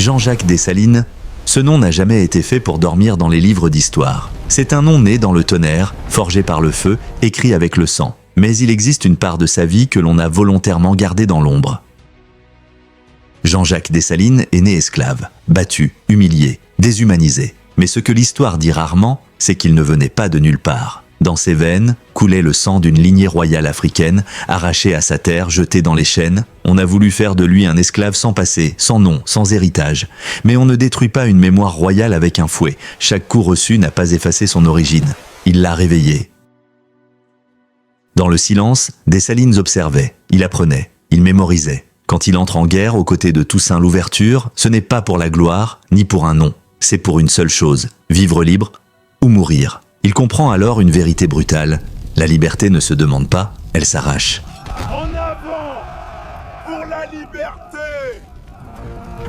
Jean-Jacques Dessalines, ce nom n'a jamais été fait pour dormir dans les livres d'histoire. C'est un nom né dans le tonnerre, forgé par le feu, écrit avec le sang. Mais il existe une part de sa vie que l'on a volontairement gardée dans l'ombre. Jean-Jacques Dessalines est né esclave, battu, humilié, déshumanisé. Mais ce que l'histoire dit rarement, c'est qu'il ne venait pas de nulle part. Dans ses veines coulait le sang d'une lignée royale africaine, arrachée à sa terre, jetée dans les chaînes. On a voulu faire de lui un esclave sans passé, sans nom, sans héritage. Mais on ne détruit pas une mémoire royale avec un fouet. Chaque coup reçu n'a pas effacé son origine. Il l'a réveillée. Dans le silence, Dessalines observait, il apprenait, il mémorisait. Quand il entre en guerre aux côtés de Toussaint Louverture, ce n'est pas pour la gloire, ni pour un nom. C'est pour une seule chose, vivre libre ou mourir. Il comprend alors une vérité brutale. La liberté ne se demande pas, elle s'arrache. En avant pour la liberté!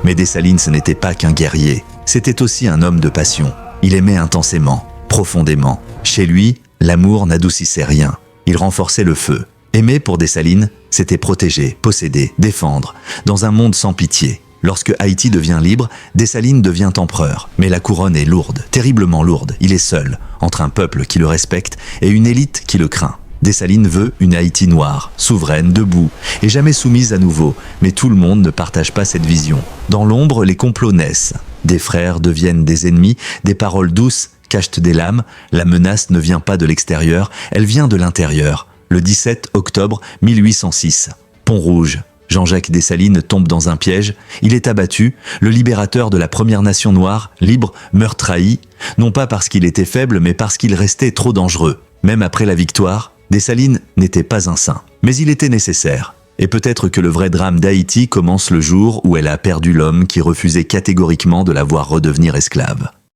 Mais Dessalines n'était pas qu'un guerrier, c'était aussi un homme de passion. Il aimait intensément, profondément. Chez lui, l'amour n'adoucissait rien. Il renforçait le feu. Aimer pour Dessalines, c'était protéger, posséder, défendre, dans un monde sans pitié. Lorsque Haïti devient libre, Dessalines devient empereur. Mais la couronne est lourde, terriblement lourde. Il est seul, entre un peuple qui le respecte et une élite qui le craint. Dessalines veut une Haïti noire, souveraine, debout, et jamais soumise à nouveau. Mais tout le monde ne partage pas cette vision. Dans l'ombre, les complots naissent. Des frères deviennent des ennemis, des paroles douces cachent des lames. La menace ne vient pas de l'extérieur, elle vient de l'intérieur. Le 17 octobre 1806, Pont-Rouge. Jean-Jacques Dessalines tombe dans un piège, il est abattu, le libérateur de la première nation noire, libre, meurt trahi, non pas parce qu'il était faible, mais parce qu'il restait trop dangereux. Même après la victoire, Dessalines n'était pas un saint. Mais il était nécessaire. Et peut-être que le vrai drame d'Haïti commence le jour où elle a perdu l'homme qui refusait catégoriquement de la voir redevenir esclave.